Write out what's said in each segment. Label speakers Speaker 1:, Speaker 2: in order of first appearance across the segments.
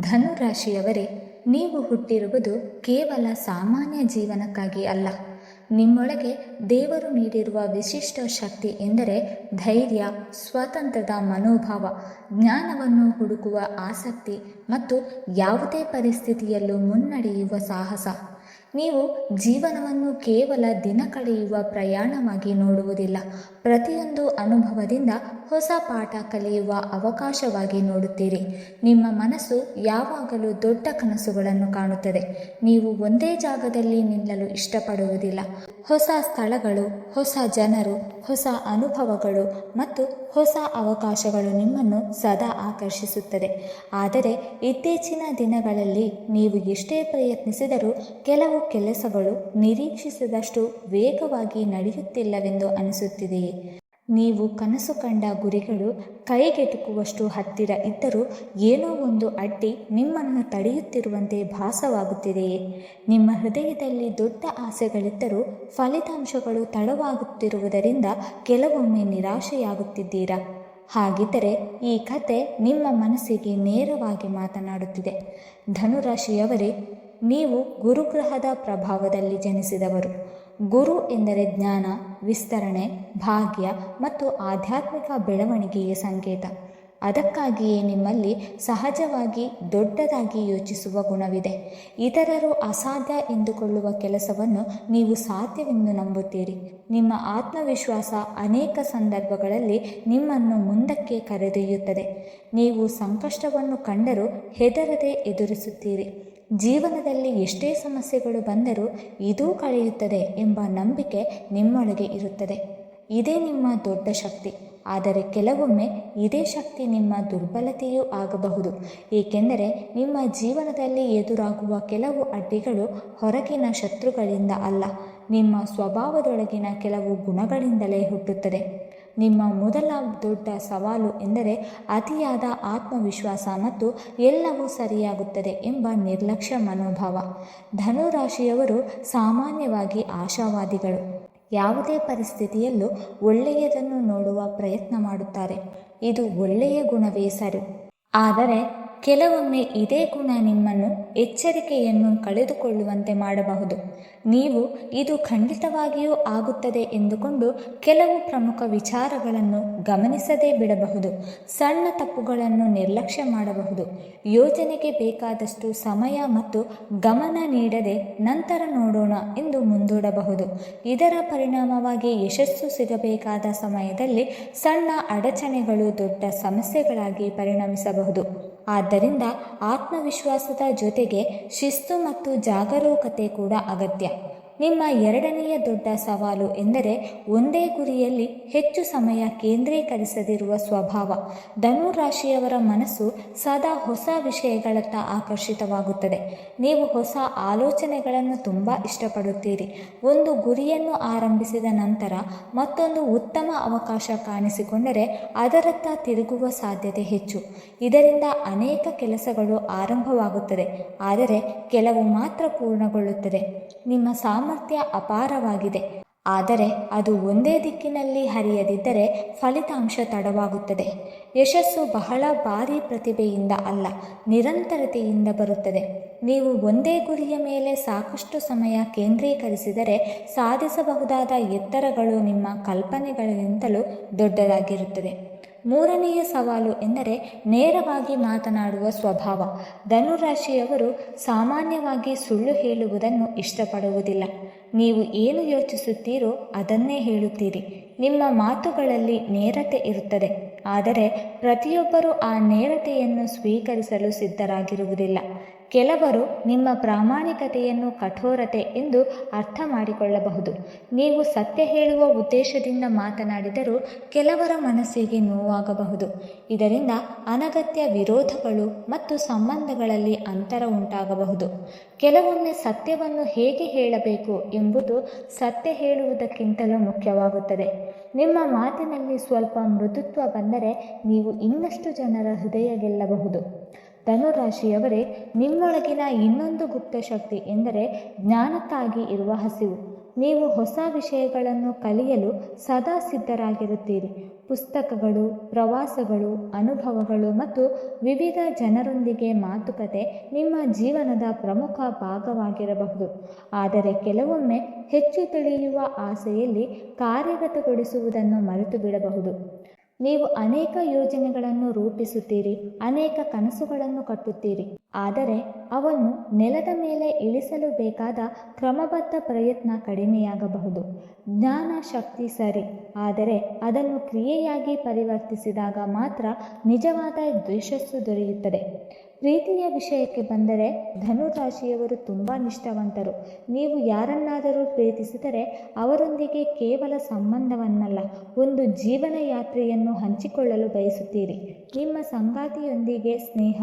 Speaker 1: ಧನುರಾಶಿಯವರೇ, ನೀವು ಹುಟ್ಟಿರುವುದು ಕೇವಲ ಸಾಮಾನ್ಯ ಜೀವನಕ್ಕಾಗಿ ಅಲ್ಲ. ನಿಮ್ಮೊಳಗೆ ದೇವರು ನೀಡಿರುವ ವಿಶಿಷ್ಟ ಶಕ್ತಿ ಎಂದರೆ ಧೈರ್ಯ, ಸ್ವಾತಂತ್ರ್ಯದ ಮನೋಭಾವ, ಜ್ಞಾನವನ್ನು ಹುಡುಕುವ ಆಸಕ್ತಿ ಮತ್ತು ಯಾವುದೇ ಪರಿಸ್ಥಿತಿಯಲ್ಲೂ ಮುನ್ನಡೆಯುವ ಸಾಹಸ. ನೀವು ಜೀವನವನ್ನು ಕೇವಲ ದಿನ ಕಳೆಯುವ ಪ್ರಯಾಣವಾಗಿ ನೋಡುವುದಿಲ್ಲ, ಪ್ರತಿಯೊಂದು ಅನುಭವದಿಂದ ಹೊಸ ಪಾಠ ಕಲಿಯುವ ಅವಕಾಶವಾಗಿ ನೋಡುತ್ತೀರಿ. ನಿಮ್ಮ ಮನಸ್ಸು ಯಾವಾಗಲೂ ದೊಡ್ಡ ಕನಸುಗಳನ್ನು ಕಾಣುತ್ತದೆ. ನೀವು ಒಂದೇ ಜಾಗದಲ್ಲಿ ನಿಲ್ಲಲು ಇಷ್ಟಪಡುವುದಿಲ್ಲ. ಹೊಸ ಸ್ಥಳಗಳು, ಹೊಸ ಜನರು, ಹೊಸ ಅನುಭವಗಳು ಮತ್ತು ಹೊಸ ಅವಕಾಶಗಳು ನಿಮ್ಮನ್ನು ಸದಾ ಆಕರ್ಷಿಸುತ್ತದೆ. ಆದರೆ ಇತ್ತೀಚಿನ ದಿನಗಳಲ್ಲಿ ನೀವು ಎಷ್ಟೇ ಪ್ರಯತ್ನಿಸಿದರೂ ಕೆಲವು ಕೆಲಸಗಳು ನಿರೀಕ್ಷಿಸಿದಷ್ಟು ವೇಗವಾಗಿ ನಡೆಯುತ್ತಿಲ್ಲವೆಂದು ಅನಿಸುತ್ತಿದೆಯೇ? ನೀವು ಕನಸು ಕಂಡ ಗುರಿಗಳು ಕೈಗೆಟುಕುವಷ್ಟು ಹತ್ತಿರ ಇದ್ದರೂ ಏನೋ ಒಂದು ಅಡ್ಡಿ ನಿಮ್ಮನ್ನು ತಡೆಯುತ್ತಿರುವಂತೆ ಭಾಸವಾಗುತ್ತಿದೆಯೇ? ನಿಮ್ಮ ಹೃದಯದಲ್ಲಿ ದೊಡ್ಡ ಆಸೆಗಳಿದ್ದರೂ ಫಲಿತಾಂಶಗಳು ತಡವಾಗುತ್ತಿರುವುದರಿಂದ ಕೆಲವೊಮ್ಮೆ ನಿರಾಶೆಯಾಗುತ್ತಿದ್ದೀರಾ? ಹಾಗಿದ್ದರೆ ಈ ಕತೆ ನಿಮ್ಮ ಮನಸ್ಸಿಗೆ ನೇರವಾಗಿ ಮಾತನಾಡುತ್ತಿದೆ. ಧನುರಾಶಿಯವರೇ, ನೀವು ಗುರುಗ್ರಹದ ಪ್ರಭಾವದಲ್ಲಿ ಜನಿಸಿದವರು. ಗುರು ಎಂದರೆ ಜ್ಞಾನ, ವಿಸ್ತರಣೆ, ಭಾಗ್ಯ ಮತ್ತು ಆಧ್ಯಾತ್ಮಿಕ ಬೆಳವಣಿಗೆಯ ಸಂಕೇತ. ಅದಕ್ಕಾಗಿಯೇ ನಿಮ್ಮಲ್ಲಿ ಸಹಜವಾಗಿ ದೊಡ್ಡದಾಗಿ ಯೋಚಿಸುವ ಗುಣವಿದೆ. ಇತರರು ಅಸಾಧ್ಯ ಎಂದುಕೊಳ್ಳುವ ಕೆಲಸವನ್ನು ನೀವು ಸಾಧ್ಯವೆಂದು ನಂಬುತ್ತೀರಿ. ನಿಮ್ಮ ಆತ್ಮವಿಶ್ವಾಸ ಅನೇಕ ಸಂದರ್ಭಗಳಲ್ಲಿ ನಿಮ್ಮನ್ನು ಮುಂದಕ್ಕೆ ಕರೆದೊಯ್ಯುತ್ತದೆ. ನೀವು ಸಂಕಷ್ಟವನ್ನು ಕಂಡರೂ ಹೆದರದೆ ಎದುರಿಸುತ್ತೀರಿ. ಜೀವನದಲ್ಲಿ ಎಷ್ಟೇ ಸಮಸ್ಯೆಗಳು ಬಂದರೂ ಇದೂ ಕಳೆಯುತ್ತದೆ ಎಂಬ ನಂಬಿಕೆ ನಿಮ್ಮೊಳಗೆ ಇರುತ್ತದೆ. ಇದೇ ನಿಮ್ಮ ದೊಡ್ಡ ಶಕ್ತಿ. ಆದರೆ ಕೆಲವೊಮ್ಮೆ ಇದೇ ಶಕ್ತಿ ನಿಮ್ಮ ದುರ್ಬಲತೆಯೂ ಆಗಬಹುದು. ಏಕೆಂದರೆ ನಿಮ್ಮ ಜೀವನದಲ್ಲಿ ಎದುರಾಗುವ ಕೆಲವು ಅಡ್ಡಿಗಳು ಹೊರಗಿನ ಶತ್ರುಗಳಿಂದ ಅಲ್ಲ, ನಿಮ್ಮ ಸ್ವಭಾವದೊಳಗಿನ ಕೆಲವು ಗುಣಗಳಿಂದಲೇ ಹುಟ್ಟುತ್ತದೆ. ನಿಮ್ಮ ಮೊದಲ ದೊಡ್ಡ ಸವಾಲು ಎಂದರೆ ಅತಿಯಾದ ಆತ್ಮವಿಶ್ವಾಸ ಮತ್ತು ಎಲ್ಲವೂ ಸರಿಯಾಗುತ್ತದೆ ಎಂಬ ನಿರ್ಲಕ್ಷ್ಯ ಮನೋಭಾವ. ಧನುರಾಶಿಯವರು ಸಾಮಾನ್ಯವಾಗಿ ಆಶಾವಾದಿಗಳು. ಯಾವುದೇ ಪರಿಸ್ಥಿತಿಯಲ್ಲೂ ಒಳ್ಳೆಯದನ್ನು ನೋಡುವ ಪ್ರಯತ್ನ ಮಾಡುತ್ತಾರೆ. ಇದು ಒಳ್ಳೆಯ ಗುಣವೇ ಸರಿ. ಆದರೆ ಕೆಲವೊಮ್ಮೆ ಇದೇ ಗುಣ ನಿಮ್ಮನ್ನು ಎಚ್ಚರಿಕೆಯನ್ನು ಕಳೆದುಕೊಳ್ಳುವಂತೆ ಮಾಡಬಹುದು. ನೀವು ಇದು ಖಂಡಿತವಾಗಿಯೂ ಆಗುತ್ತದೆ ಎಂದುಕೊಂಡು ಕೆಲವು ಪ್ರಮುಖ ವಿಚಾರಗಳನ್ನು ಗಮನಿಸದೇ ಬಿಡಬಹುದು. ಸಣ್ಣ ತಪ್ಪುಗಳನ್ನು ನಿರ್ಲಕ್ಷ್ಯ ಮಾಡಬಹುದು. ಯೋಜನೆಗೆ ಬೇಕಾದಷ್ಟು ಸಮಯ ಮತ್ತು ಗಮನ ನೀಡದೆ ನಂತರ ನೋಡೋಣ ಎಂದು ಮುಂದೂಡಬಹುದು. ಇದರ ಪರಿಣಾಮವಾಗಿ ಯಶಸ್ಸು ಸಿಗಬೇಕಾದ ಸಮಯದಲ್ಲಿ ಸಣ್ಣ ಅಡಚಣೆಗಳು ದೊಡ್ಡ ಸಮಸ್ಯೆಗಳಾಗಿ ಪರಿಣಮಿಸಬಹುದು. ಆದ್ದರಿಂದ ಆತ್ಮವಿಶ್ವಾಸದ ಜೊತೆಗೆ ಶಿಸ್ತು ಮತ್ತು ಜಾಗರೂಕತೆ ಕೂಡ ಅಗತ್ಯ. ನಿಮ್ಮ ಎರಡನೆಯ ದೊಡ್ಡ ಸವಾಲು ಎಂದರೆ ಒಂದೇ ಗುರಿಯಲ್ಲಿ ಹೆಚ್ಚು ಸಮಯ ಕೇಂದ್ರೀಕರಿಸದಿರುವ ಸ್ವಭಾವ. ಧನುರಾಶಿಯವರ ಮನಸ್ಸು ಸದಾ ಹೊಸ ವಿಷಯಗಳತ್ತ ಆಕರ್ಷಿತವಾಗುತ್ತದೆ. ನೀವು ಹೊಸ ಆಲೋಚನೆಗಳನ್ನು ತುಂಬ ಇಷ್ಟಪಡುತ್ತೀರಿ. ಒಂದು ಗುರಿಯನ್ನು ಆರಂಭಿಸಿದ ನಂತರ ಮತ್ತೊಂದು ಉತ್ತಮ ಅವಕಾಶ ಕಾಣಿಸಿಕೊಂಡರೆ ಅದರತ್ತ ತಿರುಗುವ ಸಾಧ್ಯತೆ ಹೆಚ್ಚು. ಇದರಿಂದ ಅನೇಕ ಕೆಲಸಗಳು ಆರಂಭವಾಗುತ್ತದೆ, ಆದರೆ ಕೆಲವು ಮಾತ್ರ ಪೂರ್ಣಗೊಳ್ಳುತ್ತದೆ. ನಿಮ್ಮ ಸಾಮರ್ಥ್ಯ ಅಪಾರವಾಗಿದೆ, ಆದರೆ ಅದು ಒಂದೇ ದಿಕ್ಕಿನಲ್ಲಿ ಹರಿಯದಿದ್ದರೆ ಫಲಿತಾಂಶ ತಡವಾಗುತ್ತದೆ. ಯಶಸ್ಸು ಬಹಳ ಭಾರೀ ಪ್ರತಿಭೆಯಿಂದ ಅಲ್ಲ, ನಿರಂತರತೆಯಿಂದ ಬರುತ್ತದೆ. ನೀವು ಒಂದೇ ಗುರಿಯ ಮೇಲೆ ಸಾಕಷ್ಟು ಸಮಯ ಕೇಂದ್ರೀಕರಿಸಿದರೆ ಸಾಧಿಸಬಹುದಾದ ಎತ್ತರಗಳು ನಿಮ್ಮ ಕಲ್ಪನೆಗಳಿಗಿಂತಲೂ ದೊಡ್ಡದಾಗಿರುತ್ತದೆ. ಮೂರನೆಯ ಸವಾಲು ಎಂದರೆ ನೇರವಾಗಿ ಮಾತನಾಡುವ ಸ್ವಭಾವ. ಧನುರಾಶಿಯವರು ಸಾಮಾನ್ಯವಾಗಿ ಸುಳ್ಳು ಹೇಳುವುದನ್ನು ಇಷ್ಟಪಡುವುದಿಲ್ಲ. ನೀವು ಏನು ಯೋಚಿಸುತ್ತೀರೋ ಅದನ್ನೇ ಹೇಳುತ್ತೀರಿ. ನಿಮ್ಮ ಮಾತುಗಳಲ್ಲಿ ನೇರತೆ ಇರುತ್ತದೆ, ಆದರೆ ಪ್ರತಿಯೊಬ್ಬರೂ ಆ ನೇರತೆಯನ್ನು ಸ್ವೀಕರಿಸಲು ಸಿದ್ಧರಾಗಿರುವುದಿಲ್ಲ. ಕೆಲವರು ನಿಮ್ಮ ಪ್ರಾಮಾಣಿಕತೆಯನ್ನು ಕಠೋರತೆ ಎಂದು ಅರ್ಥ ಮಾಡಿಕೊಳ್ಳಬಹುದು. ನೀವು ಸತ್ಯ ಹೇಳುವ ಉದ್ದೇಶದಿಂದ ಮಾತನಾಡಿದರೂ ಕೆಲವರ ಮನಸ್ಸಿಗೆ ನೋವಾಗಬಹುದು. ಇದರಿಂದ ಅನಗತ್ಯ ವಿರೋಧಗಳು ಮತ್ತು ಸಂಬಂಧಗಳಲ್ಲಿ ಅಂತರ ಉಂಟಾಗಬಹುದು. ಕೆಲವೊಮ್ಮೆ ಸತ್ಯವನ್ನು ಹೇಗೆ ಹೇಳಬೇಕು ಎಂಬುದು ಸತ್ಯ ಹೇಳುವುದಕ್ಕಿಂತಲೂ ಮುಖ್ಯವಾಗುತ್ತದೆ. ನಿಮ್ಮ ಮಾತಿನಲ್ಲಿ ಸ್ವಲ್ಪ ಮೃದುತ್ವ ಬಂದರೆ ನೀವು ಇನ್ನಷ್ಟು ಜನರ ಹೃದಯ ಗೆಲ್ಲಬಹುದು. ಧನುರಾಶಿಯವರೇ, ನಿಮ್ಮೊಳಗಿನ ಇನ್ನೊಂದು ಗುಪ್ತ ಶಕ್ತಿ ಎಂದರೆ ಜ್ಞಾನಕ್ಕಾಗಿ ಇರುವ ಹಸಿವು. ನೀವು ಹೊಸ ವಿಷಯಗಳನ್ನು ಕಲಿಯಲು ಸದಾ ಸಿದ್ಧರಾಗಿರುತ್ತೀರಿ. ಪುಸ್ತಕಗಳು, ಪ್ರವಾಸಗಳು, ಅನುಭವಗಳು ಮತ್ತು ವಿವಿಧ ಜನರೊಂದಿಗೆ ಮಾತುಕತೆ ನಿಮ್ಮ ಜೀವನದ ಪ್ರಮುಖ ಭಾಗವಾಗಿರಬಹುದು. ಆದರೆ ಕೆಲವೊಮ್ಮೆ ಹೆಚ್ಚು ತಿಳಿಯುವ ಆಸೆಯಲ್ಲಿ ಕಾರ್ಯಗತಗೊಳಿಸುವುದನ್ನು ಮರೆತು ಬಿಡಬಹುದು. ನೀವು ಅನೇಕ ಯೋಜನೆಗಳನ್ನು ರೂಪಿಸುತ್ತೀರಿ, ಅನೇಕ ಕನಸುಗಳನ್ನು ಕಟ್ಟುತ್ತೀರಿ, ಆದರೆ ಅವನ್ನು ನೆಲದ ಮೇಲೆ ಇಳಿಸಲು ಬೇಕಾದ ಕ್ರಮಬದ್ಧ ಪ್ರಯತ್ನ ಕಡಿಮೆಯಾಗಬಹುದು. ಜ್ಞಾನ ಶಕ್ತಿ ಸರಿ, ಆದರೆ ಅದನ್ನು ಕ್ರಿಯೆಯಾಗಿ ಪರಿವರ್ತಿಸಿದಾಗ ಮಾತ್ರ ನಿಜವಾದ ಯಶಸ್ಸು ದೊರೆಯುತ್ತದೆ. ಪ್ರೀತಿಯ ವಿಷಯಕ್ಕೆ ಬಂದರೆ ಧನುರಾಶಿಯವರು ತುಂಬ ನಿಷ್ಠಾವಂತರು. ನೀವು ಯಾರನ್ನಾದರೂ ಪ್ರೀತಿಸಿದರೆ ಅವರೊಂದಿಗೆ ಕೇವಲ ಸಂಬಂಧವನ್ನಲ್ಲ, ಒಂದು ಜೀವನ ಯಾತ್ರೆಯನ್ನು ಹಂಚಿಕೊಳ್ಳಲು ಬಯಸುತ್ತೀರಿ. ನಿಮ್ಮ ಸಂಗಾತಿಯೊಂದಿಗೆ ಸ್ನೇಹ,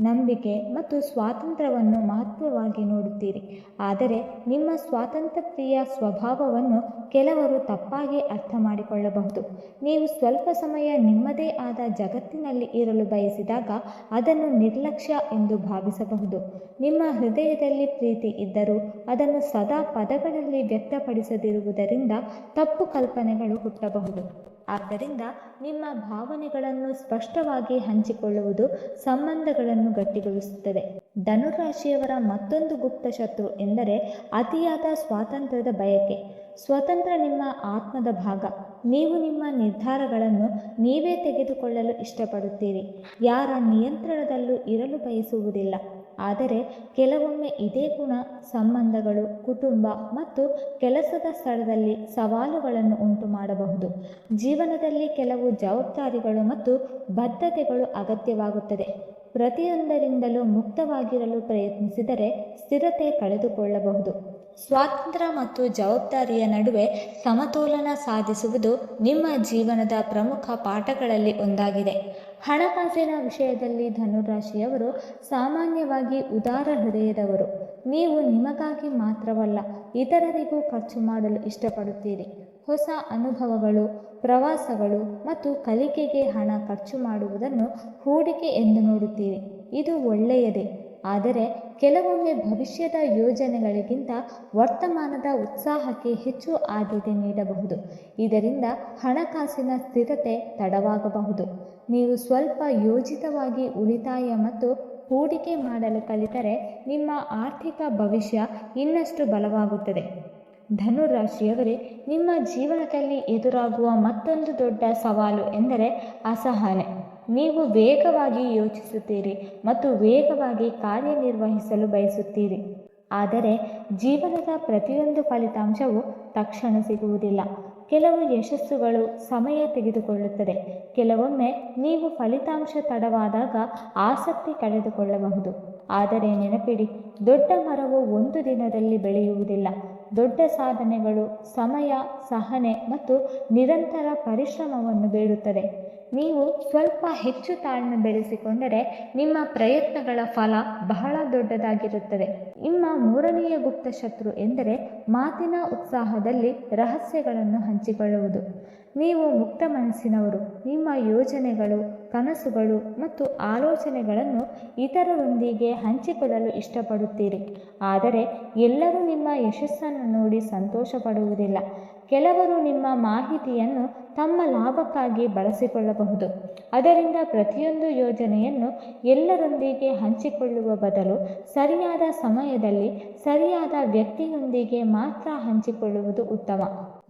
Speaker 1: ನಂಬಿಕೆ ಮತ್ತು ಸ್ವಾತಂತ್ರ್ಯವನ್ನು ಮಹತ್ವವಾಗಿ ನೋಡುತ್ತೀರಿ. ಆದರೆ ನಿಮ್ಮ ಸ್ವಾತಂತ್ರ್ಯಪ್ರಿಯ ಸ್ವಭಾವವನ್ನು ಕೆಲವರು ತಪ್ಪಾಗಿ ಅರ್ಥ ಮಾಡಿಕೊಳ್ಳಬಹುದು. ನೀವು ಸ್ವಲ್ಪ ಸಮಯ ನಿಮ್ಮದೇ ಆದ ಜಗತ್ತಿನಲ್ಲಿ ಇರಲು ಬಯಸಿದಾಗ ಅದನ್ನು ನಿರ್ಲಕ್ಷ್ಯ ಎಂದು ಭಾವಿಸಬಹುದು. ನಿಮ್ಮ ಹೃದಯದಲ್ಲಿ ಪ್ರೀತಿ ಇದ್ದರೂ ಅದನ್ನು ಸದಾ ಪದಗಳಲ್ಲಿ ವ್ಯಕ್ತಪಡಿಸದಿರುವುದರಿಂದ ತಪ್ಪು ಕಲ್ಪನೆಗಳು ಹುಟ್ಟಬಹುದು. ಆದ್ದರಿಂದ ನಿಮ್ಮ ಭಾವನೆಗಳನ್ನು ಸ್ಪಷ್ಟವಾಗಿ ಹಂಚಿಕೊಳ್ಳುವುದು ಸಂಬಂಧಗಳನ್ನು ಗಟ್ಟಿಗೊಳಿಸುತ್ತದೆ. ಧನುರಾಶಿಯವರ ಮತ್ತೊಂದು ಗುಪ್ತ ಶತ್ರು ಎಂದರೆ ಅತಿಯಾದ ಸ್ವಾತಂತ್ರ್ಯದ ಬಯಕೆ. ಸ್ವತಂತ್ರ ನಿಮ್ಮ ಆತ್ಮದ ಭಾಗ. ನೀವು ನಿಮ್ಮ ನಿರ್ಧಾರಗಳನ್ನು ನೀವೇ ತೆಗೆದುಕೊಳ್ಳಲು ಇಷ್ಟಪಡುತ್ತೀರಿ, ಯಾರ ನಿಯಂತ್ರಣದಲ್ಲೂ ಇರಲು ಬಯಸುವುದಿಲ್ಲ. ಆದರೆ ಕೆಲವೊಮ್ಮೆ ಇದೇ ಗುಣ ಸಂಬಂಧಗಳು, ಕುಟುಂಬ ಮತ್ತು ಕೆಲಸದ ಸ್ಥಳದಲ್ಲಿ ಸವಾಲುಗಳನ್ನು ಉಂಟು ಮಾಡಬಹುದು. ಜೀವನದಲ್ಲಿ ಕೆಲವು ಜವಾಬ್ದಾರಿಗಳು ಮತ್ತು ಬದ್ಧತೆಗಳು ಅಗತ್ಯವಾಗುತ್ತದೆ. ಪ್ರತಿಯೊಂದರಿಂದಲೂ ಮುಕ್ತವಾಗಿರಲು ಪ್ರಯತ್ನಿಸಿದರೆ ಸ್ಥಿರತೆ ಕಳೆದುಕೊಳ್ಳಬಹುದು. ಸ್ವಾತಂತ್ರ್ಯ ಮತ್ತು ಜವಾಬ್ದಾರಿಯ ನಡುವೆ ಸಮತೋಲನ ಸಾಧಿಸುವುದು ನಿಮ್ಮ ಜೀವನದ ಪ್ರಮುಖ ಪಾಠಗಳಲ್ಲಿ ಒಂದಾಗಿದೆ. ಹಣಕಾಸಿನ ವಿಷಯದಲ್ಲಿ ಧನುರಾಶಿಯವರು ಸಾಮಾನ್ಯವಾಗಿ ಉದಾರ ಹೃದಯದವರು. ನೀವು ನಿಮಗಾಗಿ ಮಾತ್ರವಲ್ಲ, ಇತರರಿಗೂ ಖರ್ಚು ಮಾಡಲು ಇಷ್ಟಪಡುತ್ತೀರಿ. ಹೊಸ ಅನುಭವಗಳು, ಪ್ರವಾಸಗಳು ಮತ್ತು ಕಲಿಕೆಗೆ ಹಣ ಖರ್ಚು ಮಾಡುವುದನ್ನು ಹೂಡಿಕೆ ಎಂದು ನೋಡುತ್ತೀರಿ. ಇದು ಒಳ್ಳೆಯದೇ, ಆದರೆ ಕೆಲವೊಮ್ಮೆ ಭವಿಷ್ಯದ ಯೋಜನೆಗಳಿಗಿಂತ ವರ್ತಮಾನದ ಉತ್ಸಾಹಕ್ಕೆ ಹೆಚ್ಚು ಆದ್ಯತೆ ನೀಡಬಹುದು. ಇದರಿಂದ ಹಣಕಾಸಿನ ಸ್ಥಿರತೆ ತಡವಾಗಬಹುದು. ನೀವು ಸ್ವಲ್ಪ ಯೋಜಿತವಾಗಿ ಉಳಿತಾಯ ಮತ್ತು ಹೂಡಿಕೆ ಮಾಡಲು ಕಲಿತರೆ ನಿಮ್ಮ ಆರ್ಥಿಕ ಭವಿಷ್ಯ ಇನ್ನಷ್ಟು ಬಲವಾಗುತ್ತದೆ. ಧನುರಾಶಿಯವರೇ, ನಿಮ್ಮ ಜೀವನದಲ್ಲಿ ಎದುರಾಗುವ ಮತ್ತೊಂದು ದೊಡ್ಡ ಸವಾಲು ಎಂದರೆ ಅಸಹನೆ. ನೀವು ವೇಗವಾಗಿ ಯೋಚಿಸುತ್ತೀರಿ ಮತ್ತು ವೇಗವಾಗಿ ಕಾರ್ಯನಿರ್ವಹಿಸಲು ಬಯಸುತ್ತೀರಿ. ಆದರೆ ಜೀವನದ ಪ್ರತಿಯೊಂದು ಫಲಿತಾಂಶವೂ ತಕ್ಷಣ ಸಿಗುವುದಿಲ್ಲ. ಕೆಲವು ಯಶಸ್ಸುಗಳು ಸಮಯ ತೆಗೆದುಕೊಳ್ಳುತ್ತದೆ. ಕೆಲವೊಮ್ಮೆ ನೀವು ಫಲಿತಾಂಶ ತಡವಾದಾಗ ಆಸಕ್ತಿ ಕಳೆದುಕೊಳ್ಳಬಹುದು. ಆದರೆ ನೆನಪಿಡಿ, ದೊಡ್ಡ ಮರವು ಒಂದು ದಿನದಲ್ಲಿ ಬೆಳೆಯುವುದಿಲ್ಲ. ದೊಡ್ಡ ಸಾಧನೆಗಳು ಸಮಯ, ಸಹನೆ ಮತ್ತು ನಿರಂತರ ಪರಿಶ್ರಮವನ್ನು ಬೇಡುತ್ತದೆ. ನೀವು ಸ್ವಲ್ಪ ಹೆಚ್ಚು ತಾಳ್ಮೆ ಬೆಳೆಸಿಕೊಂಡರೆ ನಿಮ್ಮ ಪ್ರಯತ್ನಗಳ ಫಲ ಬಹಳ ದೊಡ್ಡದಾಗಿರುತ್ತದೆ. ನಿಮ್ಮ ಮೂರನೆಯ ಗುಪ್ತ ಶತ್ರು ಎಂದರೆ ಮಾತಿನ ಉತ್ಸಾಹದಲ್ಲಿ ರಹಸ್ಯಗಳನ್ನು ಹಂಚಿಕೊಳ್ಳುವುದು. ನೀವು ಮುಕ್ತ ಮನಸ್ಸಿನವರು. ನಿಮ್ಮ ಯೋಜನೆಗಳು, ಕನಸುಗಳು ಮತ್ತು ಆಲೋಚನೆಗಳನ್ನು ಇತರರೊಂದಿಗೆ ಹಂಚಿಕೊಳ್ಳಲು ಇಷ್ಟಪಡುತ್ತೀರಿ. ಆದರೆ ಎಲ್ಲರೂ ನಿಮ್ಮ ಯಶಸ್ಸನ್ನು ನೋಡಿ ಸಂತೋಷ ಪಡುವುದಿಲ್ಲ. ಕೆಲವರು ನಿಮ್ಮ ಮಾಹಿತಿಯನ್ನು ತಮ್ಮ ಲಾಭಕ್ಕಾಗಿ ಬಳಸಿಕೊಳ್ಳಬಹುದು. ಅದರಿಂದ ಪ್ರತಿಯೊಂದು ಯೋಜನೆಯನ್ನು ಎಲ್ಲರೊಂದಿಗೆ ಹಂಚಿಕೊಳ್ಳುವ ಬದಲು ಸರಿಯಾದ ಸಮಯದಲ್ಲಿ ಸರಿಯಾದ ವ್ಯಕ್ತಿಯೊಂದಿಗೆ ಮಾತ್ರ ಹಂಚಿಕೊಳ್ಳುವುದು ಉತ್ತಮ.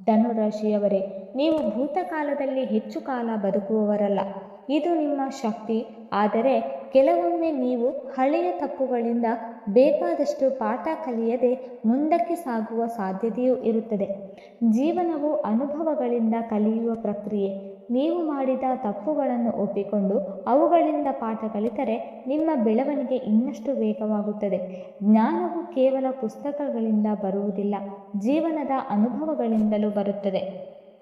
Speaker 1: ಧನುರಾಶಿಯವರೇ, ನೀವು ಭೂತಕಾಲದಲ್ಲಿ ಹೆಚ್ಚು ಕಾಲ ಬದುಕುವವರಲ್ಲ. ಇದು ನಿಮ್ಮ ಶಕ್ತಿ. ಆದರೆ ಕೆಲವೊಮ್ಮೆ ನೀವು ಹಳೆಯ ತಪ್ಪುಗಳಿಂದ ಬೇಕಾದಷ್ಟು ಪಾಠ ಕಲಿಯದೆ ಮುಂದಕ್ಕೆ ಸಾಗುವ ಸಾಧ್ಯತೆಯೂ ಇರುತ್ತದೆ. ಜೀವನವು ಅನುಭವಗಳಿಂದ ಕಲಿಯುವ ಪ್ರಕ್ರಿಯೆ. ನೀವು ಮಾಡಿದ ತಪ್ಪುಗಳನ್ನು ಒಪ್ಪಿಕೊಂಡು ಅವುಗಳಿಂದ ಪಾಠ ಕಲಿತರೆ ನಿಮ್ಮ ಬೆಳವಣಿಗೆ ಇನ್ನಷ್ಟು ವೇಗವಾಗುತ್ತದೆ. ಜ್ಞಾನವು ಕೇವಲ ಪುಸ್ತಕಗಳಿಂದ ಬರುವುದಿಲ್ಲ, ಜೀವನದ ಅನುಭವಗಳಿಂದಲೂ ಬರುತ್ತದೆ.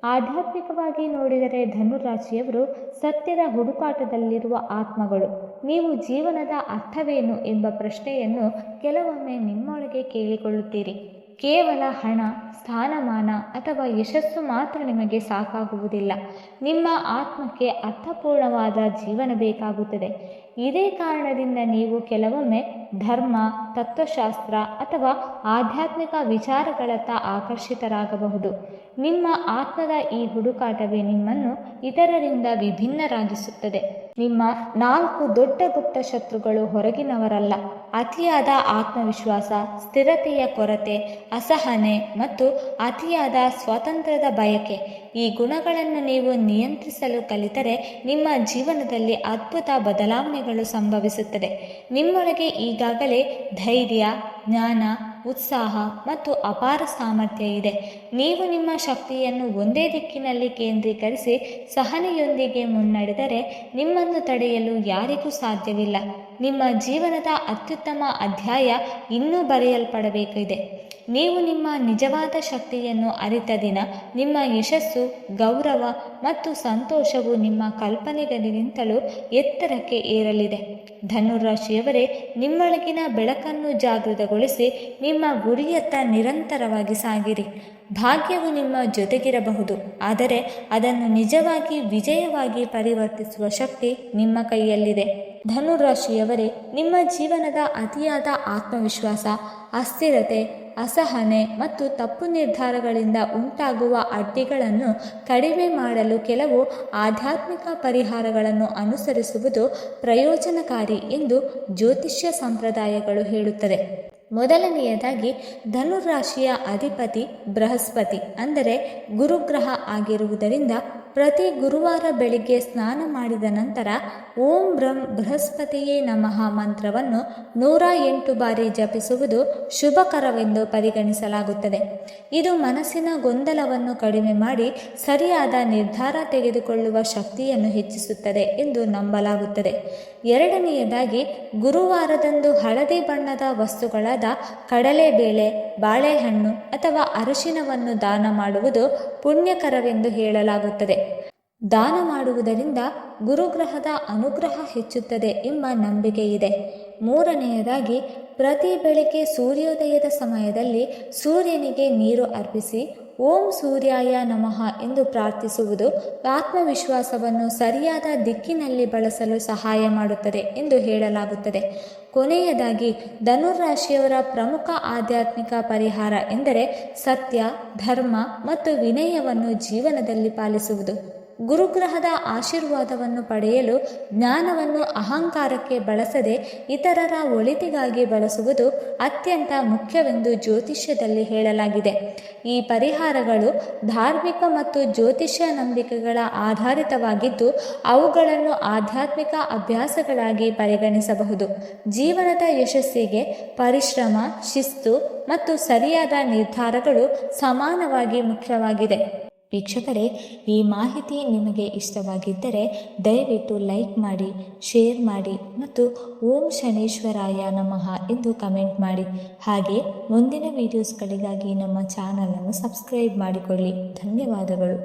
Speaker 1: ಆಧ್ಯಾತ್ಮಿಕವಾಗಿ ನೋಡಿದರೆ ಧನುರಾಶಿಯವರು ಸತ್ಯದ ಹುಡುಕಾಟದಲ್ಲಿರುವ ಆತ್ಮಗಳು. ನೀವು ಜೀವನದ ಅರ್ಥವೇನು ಎಂಬ ಪ್ರಶ್ನೆಯನ್ನು ಕೆಲವೊಮ್ಮೆ ನಿಮ್ಮೊಳಗೆ ಕೇಳಿಕೊಳ್ಳುತ್ತೀರಿ. ಕೇವಲ ಹಣ, ಸ್ಥಾನಮಾನ ಅಥವಾ ಯಶಸ್ಸು ಮಾತ್ರ ನಿಮಗೆ ಸಾಕಾಗುವುದಿಲ್ಲ. ನಿಮ್ಮ ಆತ್ಮಕ್ಕೆ ಅರ್ಥಪೂರ್ಣವಾದ ಜೀವನ ಬೇಕಾಗುತ್ತದೆ. ಇದೇ ಕಾರಣದಿಂದ ನೀವು ಕೆಲವೊಮ್ಮೆ ಧರ್ಮ, ತತ್ವಶಾಸ್ತ್ರ ಅಥವಾ ಆಧ್ಯಾತ್ಮಿಕ ವಿಚಾರಗಳತ್ತ ಆಕರ್ಷಿತರಾಗಬಹುದು. ನಿಮ್ಮ ಆತ್ಮದ ಈ ಹುಡುಕಾಟವೇ ನಿಮ್ಮನ್ನು ಇತರರಿಂದ ವಿಭಿನ್ನರಾಗಿಸುತ್ತದೆ. ನಿಮ್ಮ 4 ದೊಡ್ಡ ಗುಪ್ತ ಶತ್ರುಗಳು ಹೊರಗಿನವರಲ್ಲ: ಅತಿಯಾದ ಆತ್ಮವಿಶ್ವಾಸ, ಸ್ಥಿರತೆಯ ಕೊರತೆ, ಅಸಹನೆ ಮತ್ತು ಅತಿಯಾದ ಸ್ವಾತಂತ್ರ್ಯದ ಬಯಕೆ. ಈ ಗುಣಗಳನ್ನು ನೀವು ನಿಯಂತ್ರಿಸಲು ಕಲಿತರೆ ನಿಮ್ಮ ಜೀವನದಲ್ಲಿ ಅದ್ಭುತ ಬದಲಾವಣೆಗಳು ಸಂಭವಿಸುತ್ತದೆ. ನಿಮ್ಮೊಳಗೆ ಈಗಾಗಲೇ ಧೈರ್ಯ, ಜ್ಞಾನ, ಉತ್ಸಾಹ ಮತ್ತು ಅಪಾರ ಸಾಮರ್ಥ್ಯ ಇದೆ. ನೀವು ನಿಮ್ಮ ಶಕ್ತಿಯನ್ನು ಒಂದೇ ದಿಕ್ಕಿನಲ್ಲಿ ಕೇಂದ್ರೀಕರಿಸಿ ಸಹನೆಯೊಂದಿಗೆ ಮುನ್ನಡೆದರೆ ನಿಮ್ಮನ್ನು ತಡೆಯಲು ಯಾರಿಗೂ ಸಾಧ್ಯವಿಲ್ಲ. ನಿಮ್ಮ ಜೀವನದ ಅತ್ಯುತ್ತಮ ಅಧ್ಯಾಯ ಇನ್ನೂ ಬರೆಯಲ್ಪಡಬೇಕಿದೆ. ನೀವು ನಿಮ್ಮ ನಿಜವಾದ ಶಕ್ತಿಯನ್ನು ಅರಿತ ದಿನ ನಿಮ್ಮ ಯಶಸ್ಸು, ಗೌರವ ಮತ್ತು ಸಂತೋಷವು ನಿಮ್ಮ ಕಲ್ಪನೆಗಳಿಗಿಂತಲೂ ಎತ್ತರಕ್ಕೆ ಏರಲಿದೆ. ಧನುರಾಶಿಯವರೇ, ನಿಮ್ಮೊಳಗಿನ ಬೆಳಕನ್ನು ಜಾಗೃತಗೊಳಿಸಿ ನಿಮ್ಮ ಗುರಿಯತ್ತ ನಿರಂತರವಾಗಿ ಸಾಗಿರಿ. ಭಾಗ್ಯವು ನಿಮ್ಮ ಜೊತೆಗಿರಬಹುದು, ಆದರೆ ಅದನ್ನು ನಿಜವಾಗಿ ವಿಜಯವಾಗಿ ಪರಿವರ್ತಿಸುವ ಶಕ್ತಿ ನಿಮ್ಮ ಕೈಯಲ್ಲಿದೆ. ಧನುರಾಶಿಯವರೇ, ನಿಮ್ಮ ಜೀವನದ ಅತಿಯಾದ ಆತ್ಮವಿಶ್ವಾಸ, ಅಸ್ಥಿರತೆ, ಅಸಹನೆ ಮತ್ತು ತಪ್ಪು ನಿರ್ಧಾರಗಳಿಂದ ಉಂಟಾಗುವ ಅಡ್ಡಿಗಳನ್ನು ಕಡಿಮೆ ಮಾಡಲು ಕೆಲವು ಆಧ್ಯಾತ್ಮಿಕ ಪರಿಹಾರಗಳನ್ನು ಅನುಸರಿಸುವುದು ಪ್ರಯೋಜನಕಾರಿ ಎಂದು ಜ್ಯೋತಿಷ್ಯ ಸಂಪ್ರದಾಯಗಳು ಹೇಳುತ್ತದೆ. ಮೊದಲನೆಯದಾಗಿ, ಧನುರಾಶಿಯ ಅಧಿಪತಿ ಬೃಹಸ್ಪತಿ ಅಂದರೆ ಗುರುಗ್ರಹ ಆಗಿರುವುದರಿಂದ ಪ್ರತಿ ಗುರುವಾರ ಬೆಳಿಗ್ಗೆ ಸ್ನಾನ ಮಾಡಿದ ನಂತರ ಓಂ ಬ್ರಂ ಬೃಹಸ್ಪತಿಯೇ ನಮಃ ಮಂತ್ರವನ್ನು 108 ಬಾರಿ ಜಪಿಸುವುದು ಶುಭಕರವೆಂದು ಪರಿಗಣಿಸಲಾಗುತ್ತದೆ. ಇದು ಮನಸ್ಸಿನ ಗೊಂದಲವನ್ನು ಕಡಿಮೆ ಮಾಡಿ ಸರಿಯಾದ ನಿರ್ಧಾರ ತೆಗೆದುಕೊಳ್ಳುವ ಶಕ್ತಿಯನ್ನು ಹೆಚ್ಚಿಸುತ್ತದೆ ಎಂದು ನಂಬಲಾಗುತ್ತದೆ. ಎರಡನೆಯದಾಗಿ, ಗುರುವಾರದಂದು ಹಳದಿ ಬಣ್ಣದ ವಸ್ತುಗಳಾದ ಕಡಲೆಬೇಳೆ, ಬಾಳೆಹಣ್ಣು ಅಥವಾ ಅರಿಶಿನವನ್ನು ದಾನ ಮಾಡುವುದು ಪುಣ್ಯಕರವೆಂದು ಹೇಳಲಾಗುತ್ತದೆ. ದಾನ ಮಾಡುವುದರಿಂದ ಗುರುಗ್ರಹದ ಅನುಗ್ರಹ ಹೆಚ್ಚುತ್ತದೆ ಎಂಬ ನಂಬಿಕೆ ಇದೆ. ಮೂರನೆಯದಾಗಿ, ಪ್ರತಿ ಬೆಳಗ್ಗೆ ಸೂರ್ಯೋದಯದ ಸಮಯದಲ್ಲಿ ಸೂರ್ಯನಿಗೆ ನೀರು ಅರ್ಪಿಸಿ ಓಂ ಸೂರ್ಯಾಯ ನಮಃ ಎಂದು ಪ್ರಾರ್ಥಿಸುವುದು ಆತ್ಮವಿಶ್ವಾಸವನ್ನು ಸರಿಯಾದ ದಿಕ್ಕಿನಲ್ಲಿ ಬಳಸಲು ಸಹಾಯ ಮಾಡುತ್ತದೆ ಎಂದು ಹೇಳಲಾಗುತ್ತದೆ. ಕೊನೆಯದಾಗಿ, ಧನುರಾಶಿಯವರ ಪ್ರಮುಖ ಆಧ್ಯಾತ್ಮಿಕ ಪರಿಹಾರ ಎಂದರೆ ಸತ್ಯ, ಧರ್ಮ ಮತ್ತು ವಿನಯವನ್ನು ಜೀವನದಲ್ಲಿ ಪಾಲಿಸುವುದು. ಗುರುಗ್ರಹದ ಆಶೀರ್ವಾದವನ್ನು ಪಡೆಯಲು ಜ್ಞಾನವನ್ನು ಅಹಂಕಾರಕ್ಕೆ ಬಳಸದೆ ಇತರರ ಒಳಿತಿಗಾಗಿ ಬಳಸುವುದು ಅತ್ಯಂತ ಮುಖ್ಯವೆಂದು ಜ್ಯೋತಿಷ್ಯದಲ್ಲಿ ಹೇಳಲಾಗಿದೆ. ಈ ಪರಿಹಾರಗಳು ಧಾರ್ಮಿಕ ಮತ್ತು ಜ್ಯೋತಿಷ್ಯ ನಂಬಿಕೆಗಳ ಆಧಾರಿತವಾಗಿದ್ದು ಅವುಗಳನ್ನು ಆಧ್ಯಾತ್ಮಿಕ ಅಭ್ಯಾಸಗಳಾಗಿ ಪರಿಗಣಿಸಬಹುದು. ಜೀವನದ ಯಶಸ್ಸಿಗೆ ಪರಿಶ್ರಮ, ಶಿಸ್ತು ಮತ್ತು ಸರಿಯಾದ ನಿರ್ಧಾರಗಳು ಸಮಾನವಾಗಿ ಮುಖ್ಯವಾಗಿದೆ. ವೀಕ್ಷಕರೇ, ಈ ಮಾಹಿತಿ ನಿಮಗೆ ಇಷ್ಟವಾಗಿದ್ದರೆ ದಯವಿಟ್ಟು ಲೈಕ್ ಮಾಡಿ, ಶೇರ್ ಮಾಡಿ ಮತ್ತು ಓಂ ಶನೇಶ್ವರಾಯ ನಮಃ ಎಂದು ಕಮೆಂಟ್ ಮಾಡಿ. ಹಾಗೆ ಮುಂದಿನ ವಿಡಿಯೋಸ್ಗಳಿಗಾಗಿ ನಮ್ಮ ಚಾನಲನ್ನು ಸಬ್ಸ್ಕ್ರೈಬ್ ಮಾಡಿಕೊಳ್ಳಿ. ಧನ್ಯವಾದಗಳು.